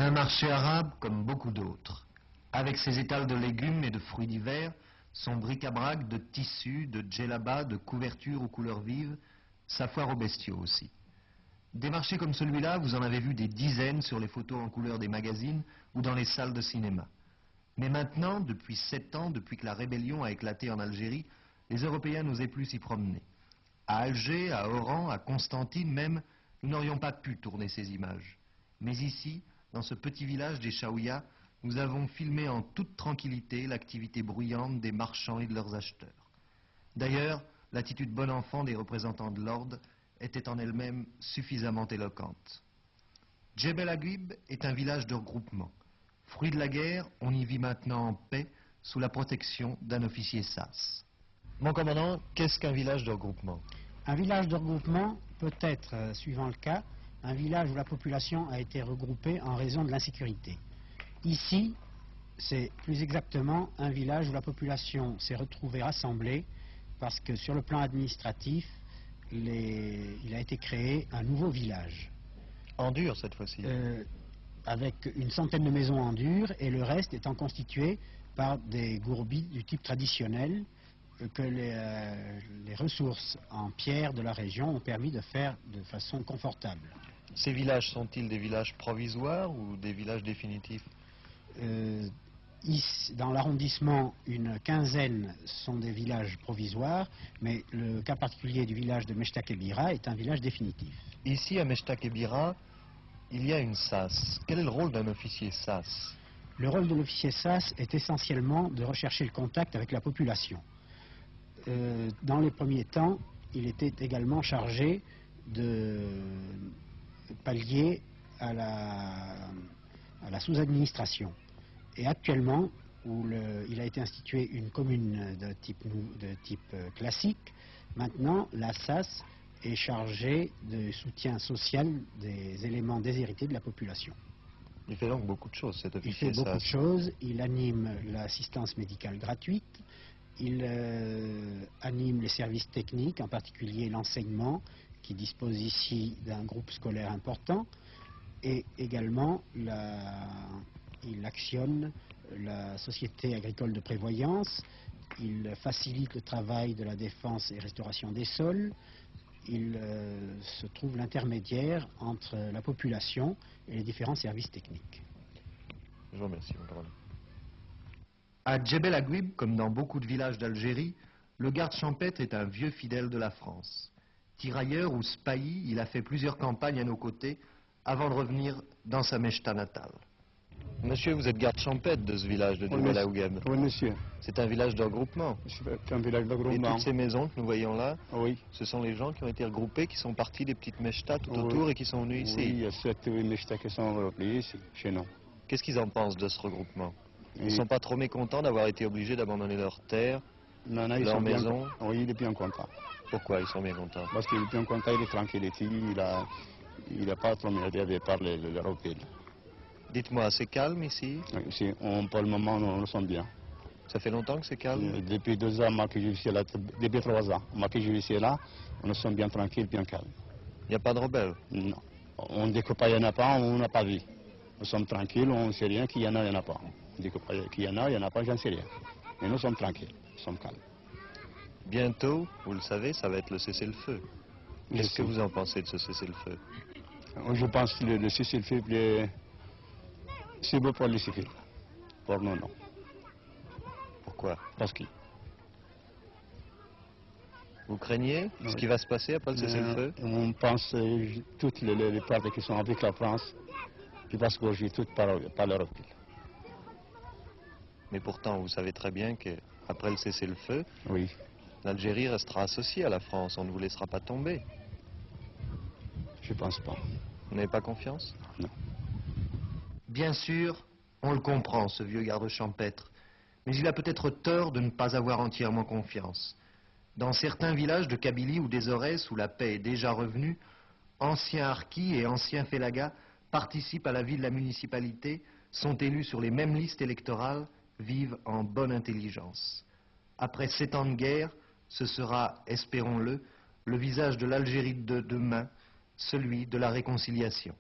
Un marché arabe comme beaucoup d'autres, avec ses étals de légumes et de fruits divers, son bric-à-brac de tissus, de djellabas, de couvertures aux couleurs vives, sa foire aux bestiaux aussi. Des marchés comme celui-là, vous en avez vu des dizaines sur les photos en couleur des magazines ou dans les salles de cinéma. Mais maintenant, depuis 7 ans, depuis que la rébellion a éclaté en Algérie, les Européens n'osaient plus s'y promener. À Alger, à Oran, à Constantine même, nous n'aurions pas pu tourner ces images. Mais ici, dans ce petit village des Chaouia, nous avons filmé en toute tranquillité l'activité bruyante des marchands et de leurs acheteurs. D'ailleurs, l'attitude bon enfant des représentants de l'ordre était en elle-même suffisamment éloquente. Djebel Aguib est un village de regroupement. Fruit de la guerre, on y vit maintenant en paix, sous la protection d'un officier SAS. Mon commandant, qu'est-ce qu'un village de regroupement? Un village de regroupement peut être, suivant le cas, un village où la population a été regroupée en raison de l'insécurité. Ici, c'est plus exactement un village où la population s'est retrouvée rassemblée parce que sur le plan administratif, il a été créé un nouveau village. En dur cette fois-ci? Avec une centaine de maisons en dur et le reste étant constitué par des gourbis du type traditionnel que les ressources en pierre de la région ont permis de faire de façon confortable. Ces villages sont-ils des villages provisoires ou des villages définitifs? Ici, dans l'arrondissement, une quinzaine sont des villages provisoires, mais le cas particulier du village de Mechta-Kébira est un village définitif. Ici, à Mechta-Kébira, il y a une SAS. Quel est le rôle d'un officier SAS? Le rôle de l'officier SAS est essentiellement de rechercher le contact avec la population. Dans les premiers temps, il était également chargé de pallier à la sous-administration. Et actuellement, où il a été institué une commune de type classique, maintenant la SAS est chargée de soutien social des éléments déshérités de la population. Il fait donc beaucoup de choses, cet officier Il fait beaucoup SAS. de choses. Il anime l'assistance médicale gratuite. Il anime les services techniques, en particulier l'enseignement, qui dispose ici d'un groupe scolaire important. Et également, il actionne la Société agricole de prévoyance. Il facilite le travail de la défense et restauration des sols. Il se trouve l'intermédiaire entre la population et les différents services techniques. Je vous remercie, mon commandant. À Djebel Aguib, comme dans beaucoup de villages d'Algérie, le garde champêtre est un vieux fidèle de la France. Tirailleur ou spahi, il a fait plusieurs campagnes à nos côtés avant de revenir dans sa Mechta natale. Monsieur, vous êtes garde champêtre de ce village de Djebel Aguib. Oui, monsieur. C'est un village de regroupement. C'est un village de Et regroupement. toutes ces maisons que nous voyons là, Oui. ce sont les gens qui ont été regroupés, qui sont partis des petites Mechtas tout autour et qui sont venus ici. Oui, il y a 7 ou 8 Mechtas qui sont repliés ici, chez nous. Qu'est-ce qu'ils en pensent de ce regroupement? Ils ne Et- sont pas trop mécontents d'avoir été obligés d'abandonner leurs terres, Non, non, ils leur sont bien- maison? Oui, il est bien content. Pourquoi ils sont bien contents? Parce qu'il est bien content, il est tranquille ici, il a pas trop merdé par les rebelles. Dites-moi, c'est calme ici? Ici, pour le moment, nous sommes bien. Ça fait longtemps que c'est calme? Depuis 2 ans, moi, que je suis là, depuis 3 ans, moi, que je suis là, nous sommes bien tranquilles, bien calmes. Il n'y a pas de rebelles? Non. On dit que pas, il n'y en a pas, on n'a pas vu. Nous sommes tranquilles, on ne sait rien, qu'il y en a, il n'y en a pas. On dit que pas, qu'il y en a, il n'y en a pas, j'en sais rien. Mais nous sommes tranquilles, nous sommes calmes. Bientôt, vous le savez, ça va être le cessez-le-feu. Qu'est-ce que sais. vous en pensez de ce cessez-le-feu? Je pense que le cessez-le-feu, c'est beau pour les civils. Pour nous, non. Pourquoi? Parce que Vous craignez ce Oui. qui va se passer après le cessez-le-feu? on pense toutes les parties qui sont avec la France, qui vont se gorger toutes par l'Europe. Mais pourtant, vous savez très bien qu'après le cessez-le-feu, Oui. l'Algérie restera associée à la France. On ne vous laissera pas tomber. Je pense pas. Vous n'avez pas confiance? Non. Bien sûr, on le comprend, ce vieux garde champêtre. Mais il a peut-être tort de ne pas avoir entièrement confiance. Dans certains villages de Kabylie ou des Aurès, où la paix est déjà revenue, anciens harkis et anciens félagas participent à la vie de la municipalité, sont élus sur les mêmes listes électorales, vivent en bonne intelligence. Après 7 ans de guerre, ce sera, espérons-le, le visage de l'Algérie de demain, celui de la réconciliation.